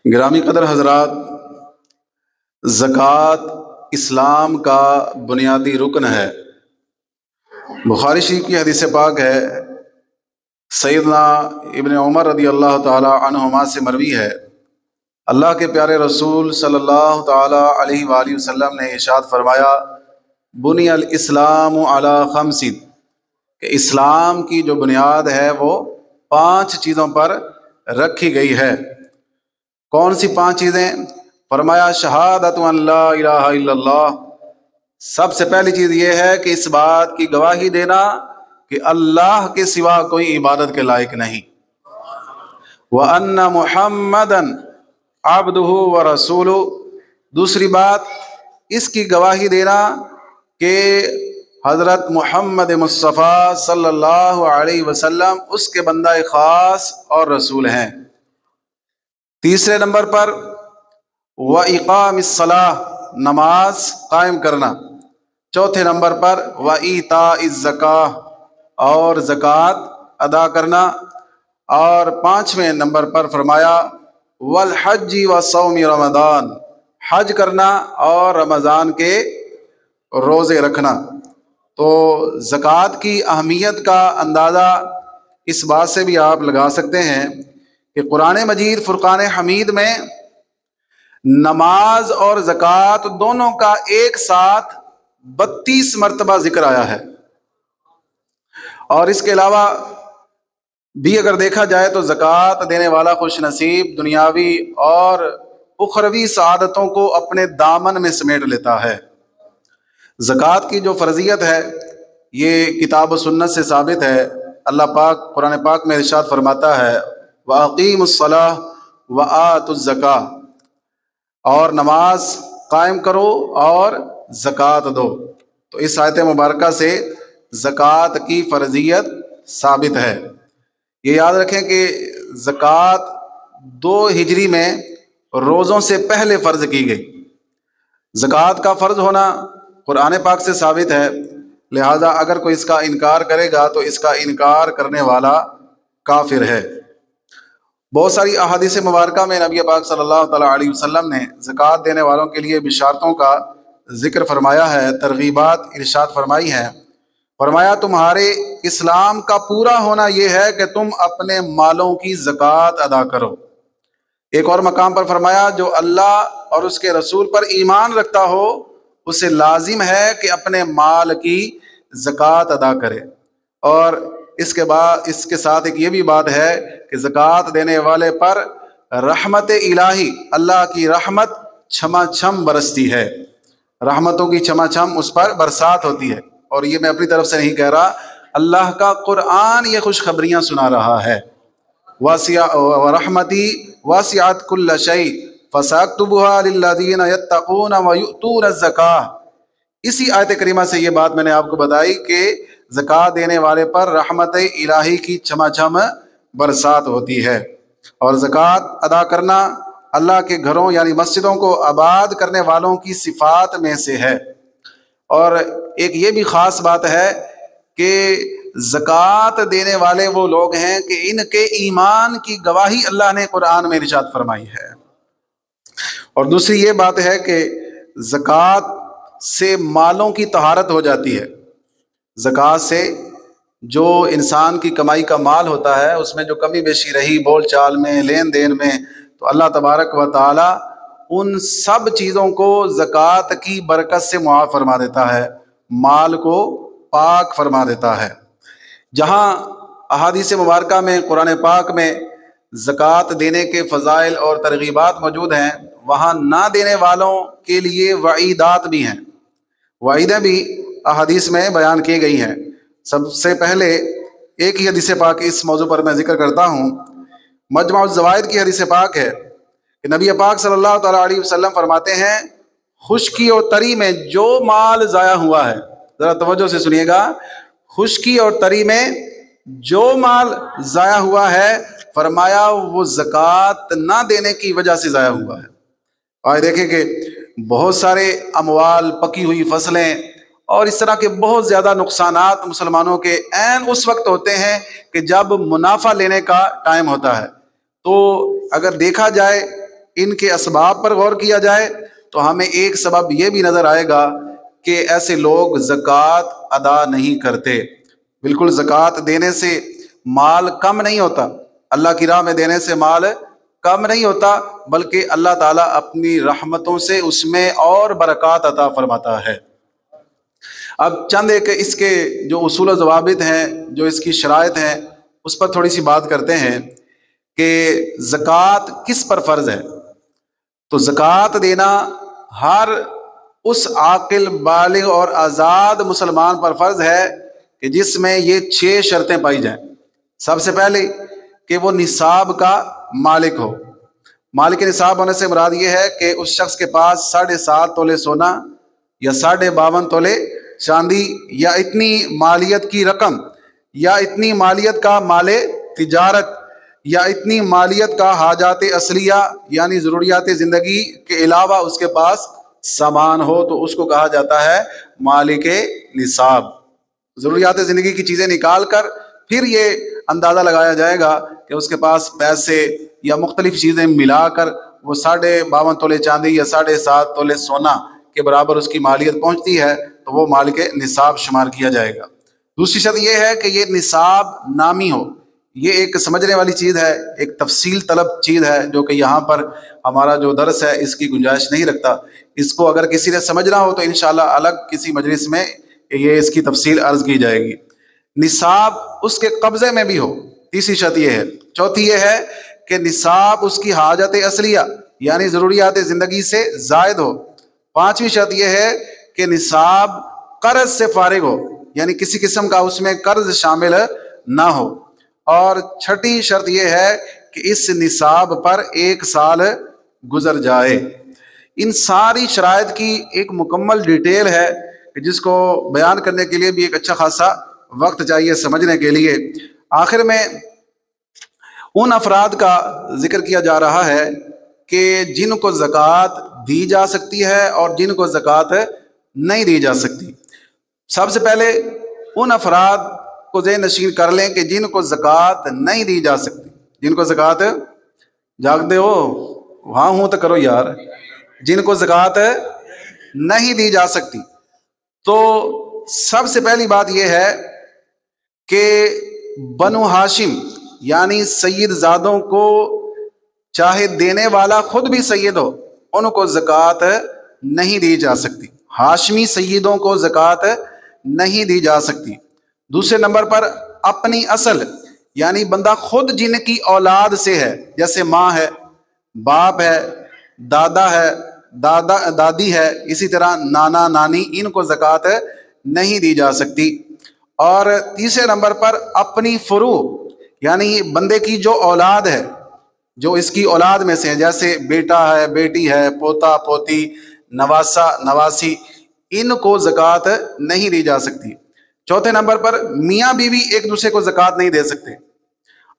گرامی قدر حضرات، زکوٰۃ اسلام کا بنیادی رکن ہے۔ بخاری شریف کی حدیث پاک ہے، سیدنا ابن عمر رضی اللہ تعالی عنہما سے مروی ہے، اللہ کے پیارے رسول صلی اللہ تعالی علیہ وآلہ وسلم نے ارشاد فرمایا، بنی الاسلام علی خمس، کہ اسلام کی جو بنیاد ہے وہ 5 چیزوں پر رکھی گئی ہے۔ کون سی 5 چیزیں؟ فرمایا شہادت ان لا الہ الا اللہ، سب سے پہلی چیز یہ ہے کہ اس بات کی گواہی دینا کہ اللہ کے سوا کوئی عبادت کے لائق نہیں، وَأَنَّ مُحَمَّدًا عَبْدُهُ وَرَسُولُهُ، دوسری بات اس کی گواہی دینا کہ حضرت محمد مصطفیٰ صلی اللہ علیہ وسلم اس کے بندہ خاص اور رسول ہیں۔ تیسرے نمبر پر وَإِقَامِ الصَّلَاةِ، نماز قائم کرنا۔ چوتھے نمبر پر وَإِيتَاءِ الزَّكَاةِ، اور زکوٰۃ ادا کرنا۔ اور 5ویں نمبر پر فرمایا وَالْحَجِّ وَصَوْمِ رمضان، حج کرنا اور رمضان کے روزے رکھنا۔ تو زکوٰۃ کی اہمیت کا اندازہ اس بات سے بھی آپ لگا سکتے ہیں کہ قرآن مجید فرقان حمید میں نماز اور زکوٰۃ دونوں کا ایک ساتھ 32 مرتبہ ذکر آیا ہے۔ اور اس کے علاوہ بھی اگر دیکھا جائے تو زکوٰۃ دینے والا خوش نصیب دنیاوی اور اخروی سعادتوں کو اپنے دامن میں سمیٹ لیتا ہے۔ زکوٰۃ کی جو فرضیت ہے یہ کتاب و سنت سے ثابت ہے۔ اللہ پاک قرآن پاک میں ارشاد فرماتا ہے وَأَقِيمُوا الصَّلَاةَ وَآتُوا الزَّكَاةَ، اور نماز قائم کرو اور زکوٰۃ دو۔ تو اس آیت مبارکہ سے زکوٰۃ کی فرضیت ثابت ہے۔ یہ یاد رکھیں کہ زکوٰۃ 2 ہجری میں روزوں سے پہلے فرض کی گئی۔ زکوٰۃ کا فرض ہونا قرآن پاک سے ثابت ہے، لہذا اگر کوئی اس کا انکار کرے گا تو اس کا انکار کرنے والا کافر ہے۔ بہت ساری احادیث مبارکہ میں نبی پاک صلی اللہ تعالیٰ علیہ وسلم نے زکوٰۃ دینے والوں کے لیے بشارتوں کا ذکر فرمایا ہے، ترغیبات ارشاد فرمائی ہیں۔ فرمایا تمہارے اسلام کا پورا ہونا یہ ہے کہ تم اپنے مالوں کی زکوٰۃ ادا کرو۔ ایک اور مقام پر فرمایا جو اللہ اور اس کے رسول پر ایمان رکھتا ہو اسے لازم ہے کہ اپنے مال کی زکوٰۃ ادا کرے۔ اور اس کے ساتھ ایک یہ بھی بات ہے کہ زکوٰۃ دینے والے پر رحمت الہی، اللہ کی رحمت چھما چھم برستی ہے، رحمتوں کی چھما چھم اس پر برسات ہوتی ہے۔ اور یہ میں اپنی طرف سے نہیں کہہ رہا، اللہ کا قرآن یہ خوشخبریاں سنا رہا ہے۔ وَرَحْمَتِي وَاسِعَتْ كُلَّ شَيْءٍ فَسَأَكْتُبُهَا لِلَّذِينَ يَتَّقُونَ وَيُؤْتُونَ الزَّكَاةَ۔ اسی آیت کریمہ سے یہ بات میں نے آپ کو بتائی کہ زکوٰۃ دینے والے پر رحمت الہی کی چھما چھم برسات ہوتی ہے۔ اور زکوٰۃ ادا کرنا اللہ کے گھروں یعنی مسجدوں کو آباد کرنے والوں کی صفات میں سے ہے۔ اور ایک یہ بھی خاص بات ہے کہ زکوٰۃ دینے والے وہ لوگ ہیں کہ ان کے ایمان کی گواہی اللہ نے قرآن میں ارشاد فرمائی ہے۔ اور دوسری یہ بات ہے کہ زکوٰۃ سے مالوں کی طہارت ہو جاتی ہے۔ زکوٰۃ سے جو انسان کی کمائی کا مال ہوتا ہے اس میں جو کمی بیشی رہی بول چال میں لین دین میں، تو اللہ تبارک و تعالی ان سب چیزوں کو زکوٰۃ کی برکت سے معاف فرما دیتا ہے، مال کو پاک فرما دیتا ہے۔ جہاں احادیث مبارکہ میں قرآن پاک میں زکوٰۃ دینے کے فضائل اور ترغیبات موجود ہیں، وہاں نہ دینے والوں کے لیے وعیدات بھی ہیں، وعیدیں بھی احادیث میں بیان کی گئی ہیں۔ سب سے پہلے ایک ہی حدیث پاک اس موضوع پر میں ذکر کرتا ہوں۔ مجمع الزوائد کی حدیث پاک ہے کہ نبی پاک صلی اللہ تعالیٰ علیہ وسلم فرماتے ہیں خشکی اور تری میں جو مال ضائع ہوا ہے، ذرا توجہ سے سنیے گا، خشکی اور تری میں جو مال ضائع ہوا ہے فرمایا وہ زکوٰۃ نہ دینے کی وجہ سے ضائع ہوا ہے۔ آج دیکھیں کہ بہت سارے اموال، پکی ہوئی فصلیں اور اس طرح کے بہت زیادہ نقصانات مسلمانوں کے عین اس وقت ہوتے ہیں کہ جب منافع لینے کا ٹائم ہوتا ہے۔ تو اگر دیکھا جائے ان کے اسباب پر غور کیا جائے تو ہمیں ایک سبب یہ بھی نظر آئے گا کہ ایسے لوگ زکوٰۃ ادا نہیں کرتے۔ بالکل زکوٰۃ دینے سے مال کم نہیں ہوتا، اللہ کی راہ میں دینے سے مال کم نہیں ہوتا، بلکہ اللہ تعالیٰ اپنی رحمتوں سے اس میں اور برکات عطا فرماتا ہے۔ اب چند ایک اس کے جو اصول و ضوابط ہیں، جو اس کی شرائط ہیں، اس پر تھوڑی سی بات کرتے ہیں کہ زکوٰۃ کس پر فرض ہے۔ تو زکوٰۃ دینا ہر اس عاقل بالغ اور آزاد مسلمان پر فرض ہے کہ جس میں یہ 6 شرطیں پائی جائیں۔ سب سے پہلے کہ وہ نصاب کا مالک ہو۔ مالک نصاب ہونے سے مراد یہ ہے کہ اس شخص کے پاس 7.5 تولے سونا یا 52.5 تولے چاندی یا اتنی مالیت کی رقم یا اتنی مالیت کا مال تجارت یا اتنی مالیت کا حاجات اصلیہ یعنی ضروریات زندگی کے علاوہ اس کے پاس سامان ہو، تو اس کو کہا جاتا ہے مالک نصاب۔ ضروریات زندگی کی چیزیں نکال کر پھر یہ اندازہ لگایا جائے گا کہ اس کے پاس پیسے یا مختلف چیزیں ملا کر وہ 52.5 تولے چاندی یا 7.5 تولے سونا کے برابر اس کی مالیت پہنچتی ہے تو وہ مالک نصاب شمار کیا جائے گا۔ دوسری شرط یہ ہے کہ یہ نصاب نامی ہو۔ یہ ایک سمجھنے والی چیز ہے، ایک تفصیل طلب چیز ہے جو کہ یہاں پر ہمارا جو درس ہے اس کی گنجائش نہیں رکھتا۔ اس کو اگر کسی نے سمجھنا ہو تو انشاءاللہ الگ کسی مجلس میں یہ اس کی تفصیل عرض کی جائے گی۔ نصاب اس کے قبضے میں بھی ہو، تیسری شرط یہ ہے۔ چوتھی یہ ہے کہ نصاب اس کی حاجت اصلیہ یعنی ضروریات زندگی سے زائد ہو۔ پانچویں شرط یہ ہے کہ نصاب قرض سے فارغ ہو یعنی کسی قسم کا اس میں قرض شامل نہ ہو۔ اور چھٹی شرط یہ ہے کہ اس نصاب پر 1 سال گزر جائے۔ ان ساری شرائط کی ایک مکمل ڈیٹیل ہے جس کو بیان کرنے کے لیے بھی ایک اچھا خاصا وقت چاہیے سمجھنے کے لیے۔ آخر میں ان افراد کا ذکر کیا جا رہا ہے کہ جن کو زکوٰۃ دی جا سکتی ہے اور جن کو زکوٰۃ نہیں دی جا سکتی۔ سب سے پہلے ان افراد کو ذہن نشین کر لیں کہ جن کو زکوٰۃ نہیں دی جا سکتی۔ جن کو زکوٰۃ جاگتے ہو وہاں ہوں تو کرو یار، جن کو زکوٰۃ نہیں دی جا سکتی، تو سب سے پہلی بات یہ ہے کہ بنو ہاشم یعنی سید زادوں کو چاہے دینے والا خود بھی سید ہو، ان کو زکوٰۃ نہیں دی جا سکتی۔ ہاشمی سیدوں کو زکوٰۃ نہیں دی جا سکتی۔ دوسرے نمبر پر اپنی اصل یعنی بندہ خود جن کی اولاد سے ہے، جیسے ماں ہے، باپ ہے، دادا ہے، دادی ہے، اسی طرح نانا نانی، ان کو زکوٰۃ نہیں دی جا سکتی۔ اور تیسرے نمبر پر اپنی فروع یعنی بندے کی جو اولاد ہے، جو اس کی اولاد میں سے ہے، جیسے بیٹا ہے، بیٹی ہے، پوتا پوتی، نواسا نواسی، ان کو زکوٰۃ نہیں دی جا سکتی۔ چوتھے نمبر پر میاں بیوی ایک دوسرے کو زکوٰۃ نہیں دے سکتے۔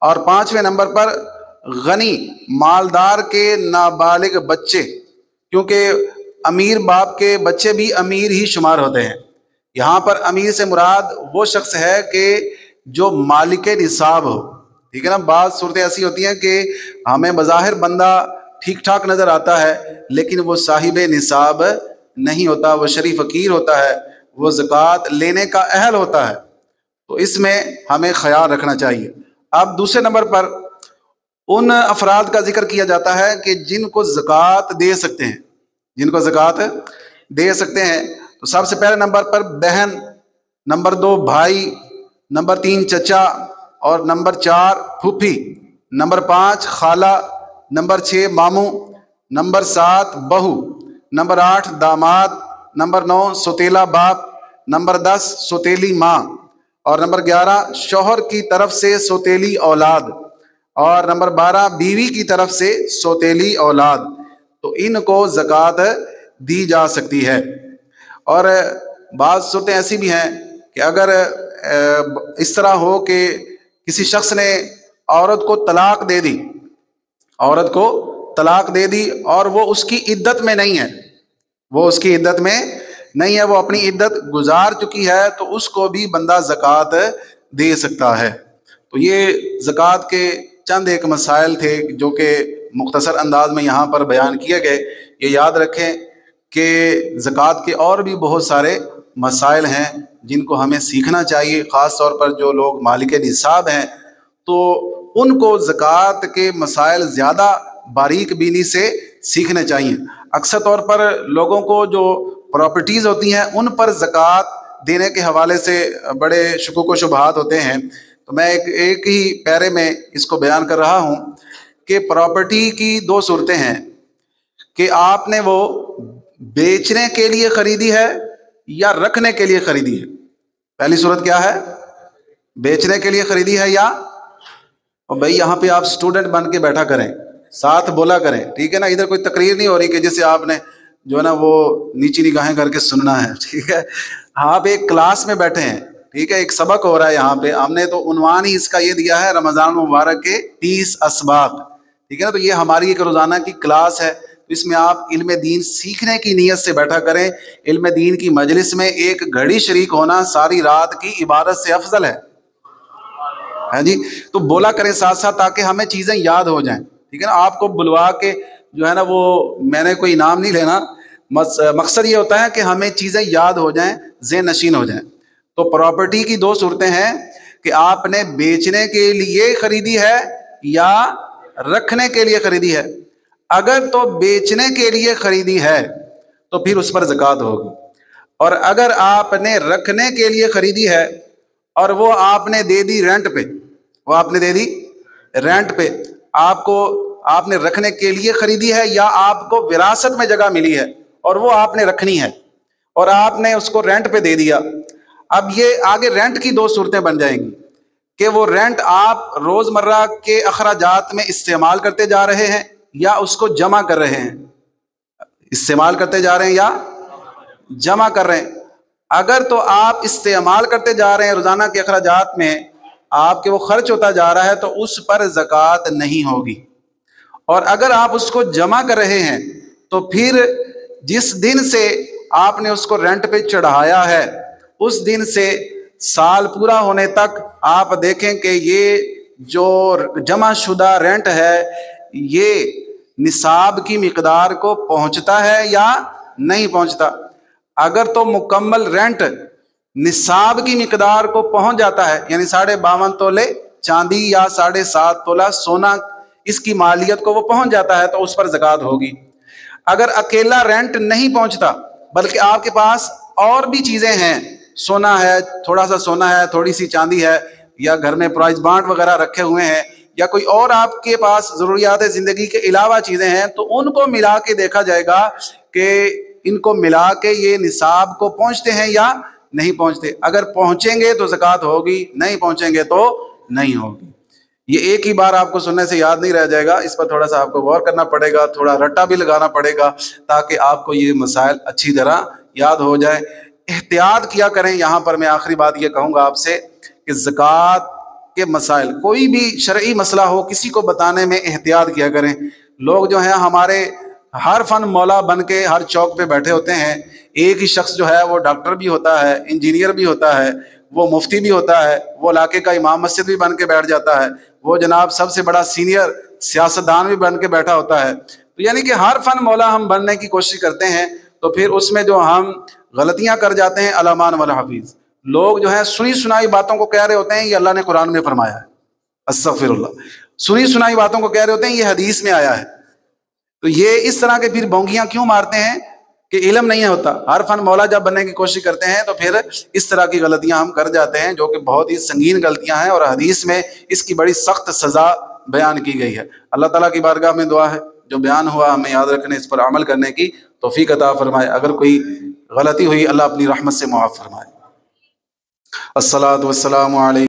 اور پانچویں نمبر پر غنی مالدار کے نابالغ بچے، کیونکہ امیر باپ کے بچے بھی امیر ہی شمار ہوتے ہیں۔ یہاں پر امیر سے مراد وہ شخص ہے کہ جو مالک نصاب ہو، ٹھیک ہے نا۔ بعض صورتیں ایسی ہوتی ہیں کہ ہمیں بظاہر بندہ ٹھیک ٹھاک نظر آتا ہے لیکن وہ صاحب نصاب نہیں ہوتا، وہ شریف فقیر ہوتا ہے، وہ زکوٰۃ لینے کا اہل ہوتا ہے، تو اس میں ہمیں خیال رکھنا چاہیے۔ اب دوسرے نمبر پر ان افراد کا ذکر کیا جاتا ہے کہ جن کو زکوٰۃ دے سکتے ہیں، جن کو زکوٰۃ دے سکتے ہیں۔ تو سب سے پہلے نمبر پر بہن، نمبر 2 بھائی، نمبر 3 چچا، اور نمبر 4 پھوپھی، نمبر 5 خالہ، نمبر 6 ماموں، نمبر 7 بہو، نمبر 8 داماد، نمبر 9 سوتیلا باپ، نمبر 10 سوتیلی ماں، اور نمبر 11 شوہر کی طرف سے سوتیلی اولاد، اور نمبر 12 بیوی کی طرف سے سوتیلی اولاد۔ تو ان کو زکوٰۃ دی جا سکتی ہے۔ اور بعض صورتیں ایسی بھی ہیں کہ اگر اس طرح ہو کہ کسی شخص نے عورت کو طلاق دے دی، عورت کو طلاق دے دی اور وہ اس کی عدت میں نہیں ہے، وہ اس کی عدت میں نہیں ہے، وہ اپنی عدت گزار چکی ہے، تو اس کو بھی بندہ زکوٰۃ دے سکتا ہے۔ تو یہ زکوٰۃ کے چند ایک مسائل تھے جو کہ مختصر انداز میں یہاں پر بیان کیے گئے۔ یہ یاد رکھیں کہ زکوٰۃ کے اور بھی بہت سارے مسائل ہیں جن کو ہمیں سیکھنا چاہیے، خاص طور پر جو لوگ مالک نصاب ہیں تو ان کو زکوٰۃ کے مسائل زیادہ باریک بینی سے سیکھنے چاہیے۔ اکثر طور پر لوگوں کو جو پراپرٹیز ہوتی ہیں ان پر زکوٰۃ دینے کے حوالے سے بڑے شکوک و شبہات ہوتے ہیں، تو میں ایک ہی پیرے میں اس کو بیان کر رہا ہوں کہ پراپرٹی کی دو صورتیں ہیں کہ آپ نے وہ بیچنے کے لیے خریدی ہے یا رکھنے کے لیے خریدی ہے۔ پہلی صورت کیا ہے؟ بیچنے کے لیے خریدی ہے یا، اور بھائی یہاں پہ آپ اسٹوڈنٹ بن کے بیٹھا کریں، ساتھ بولا کریں، ٹھیک ہے نا؟ ادھر کوئی تقریر نہیں ہو رہی کہ جسے آپ نے جو ہے نا وہ نیچی نگاہیں کر کے سننا ہے، ٹھیک ہے؟ آپ ایک کلاس میں بیٹھے ہیں، ٹھیک ہے، ایک سبق ہو رہا ہے یہاں پہ، ہم نے تو عنوان ہی اس کا یہ دیا ہے رمضان مبارک کے 30 اسباق، ٹھیک ہے نا؟ تو یہ ہماری ایک روزانہ کی کلاس ہے، اس میں آپ علم دین سیکھنے کی نیت سے بیٹھا کریں۔ علم دین کی مجلس میں ایک گھڑی شریک ہونا ساری رات کی عبادت سے افضل ہے، ہاں جی؟ تو بولا کریں ساتھ ساتھ تاکہ ہمیں چیزیں یاد ہو جائیں، ٹھیک ہے نا؟ آپ کو بلوا کے جو ہے نا وہ میں نے کوئی انعام نہیں لینا، مقصد یہ ہوتا ہے کہ ہمیں چیزیں یاد ہو جائیں، ذہن نشین ہو جائیں۔ تو پراپرٹی کی دو صورتیں ہیں کہ آپ نے بیچنے کے لیے خریدی ہے یا رکھنے کے لیے خریدی ہے۔ اگر تو بیچنے کے لیے خریدی ہے تو پھر اس پر زکوٰۃ ہوگی، اور اگر آپ نے رکھنے کے لیے خریدی ہے اور وہ آپ نے دے دی رینٹ پہ، وہ آپ نے دے دی رینٹ پہ، آپ نے رکھنے کے لیے خریدی ہے یا آپ کو وراثت میں جگہ ملی ہے اور وہ آپ نے رکھنی ہے اور آپ نے اس کو رینٹ پہ دے دیا، اب یہ آگے رینٹ کی دو صورتیں بن جائیں گی کہ وہ رینٹ آپ روزمرہ کے اخراجات میں استعمال کرتے جا رہے ہیں یا اس کو جمع کر رہے ہیں، استعمال کرتے جا رہے ہیں یا جمع کر رہے ہیں۔ اگر تو آپ استعمال کرتے جا رہے ہیں روزانہ کے اخراجات میں، آپ کے وہ خرچ ہوتا جا رہا ہے تو اس پر زکوٰۃ نہیں ہوگی، اور اگر آپ اس کو جمع کر رہے ہیں تو پھر جس دن سے آپ نے اس کو رینٹ پہ چڑھایا ہے اس دن سے سال پورا ہونے تک آپ دیکھیں کہ یہ جو جمع شدہ رینٹ ہے یہ نصاب کی مقدار کو پہنچتا ہے یا نہیں پہنچتا۔ اگر تو مکمل رینٹ نصاب کی مقدار کو پہنچ جاتا ہے، یعنی 52.5 تولے چاندی یا 7.5 تولہ سونا، اس کی مالیت کو وہ پہنچ جاتا ہے تو اس پر زکوٰۃ ہوگی۔ اگر اکیلا رینٹ نہیں پہنچتا بلکہ آپ کے پاس اور بھی چیزیں ہیں، سونا ہے، تھوڑا سا سونا ہے، تھوڑی سی چاندی ہے، یا گھر میں پرائز بانڈ وغیرہ رکھے ہوئے ہیں، یا کوئی اور آپ کے پاس ضروریات زندگی کے علاوہ چیزیں ہیں، تو ان کو ملا کے دیکھا جائے گا کہ ان کو ملا کے یہ نصاب کو پہنچتے ہیں یا نہیں پہنچتے۔ اگر پہنچیں گے تو زکوٰۃ ہوگی، نہیں پہنچیں گے تو نہیں ہوگی۔ یہ ایک ہی بار آپ کو سننے سے یاد نہیں رہ جائے گا، اس پر تھوڑا سا آپ کو غور کرنا پڑے گا، تھوڑا رٹا بھی لگانا پڑے گا تاکہ آپ کو یہ مسائل اچھی طرح یاد ہو جائے۔ احتیاط کیا کریں۔ یہاں پر میں آخری بات یہ کہوں گا آپ سے کہ زکوٰۃ کے مسائل، کوئی بھی شرعی مسئلہ ہو، کسی کو بتانے میں احتیاط کیا کریں۔ لوگ جو ہیں ہمارے ہر فن مولا بن کے ہر چوک پہ بیٹھے ہوتے ہیں، ایک ہی شخص جو ہے وہ ڈاکٹر بھی ہوتا ہے، انجینئر بھی ہوتا ہے، وہ مفتی بھی ہوتا ہے، وہ علاقے کا امام مسجد بھی بن کے بیٹھ جاتا ہے، وہ جناب سب سے بڑا سینئر سیاستدان بھی بن کے بیٹھا ہوتا ہے۔ تو یعنی کہ ہر فن مولا ہم بننے کی کوشش کرتے ہیں، تو پھر اس میں جو ہم غلطیاں کر جاتے ہیں، علامان والحفیظ لوگ جو ہیں سنی سنائی باتوں کو کہہ رہے ہوتے ہیں یہ اللہ نے قرآن میں فرمایا ہے، استغفر اللہ، سنی سنائی باتوں کو کہہ رہے ہوتے ہیں یہ حدیث میں آیا ہے۔ تو یہ اس طرح کے پھر بونگیاں کیوں مارتے ہیں کہ علم نہیں ہوتا۔ ہر فن مولا جب بننے کی کوشش کرتے ہیں تو پھر اس طرح کی غلطیاں ہم کر جاتے ہیں جو کہ بہت ہی سنگین غلطیاں ہیں، اور حدیث میں اس کی بڑی سخت سزا بیان کی گئی ہے۔ اللہ تعالیٰ کی بارگاہ میں دعا ہے جو بیان ہوا ہمیں یاد رکھنے، اس پر عمل کرنے کی توفیق عطا فرمائے۔ اگر کوئی غلطی ہوئی اللہ اپنی رحمت سے معاف فرمائے۔ الصلاۃ والسلام علیکم۔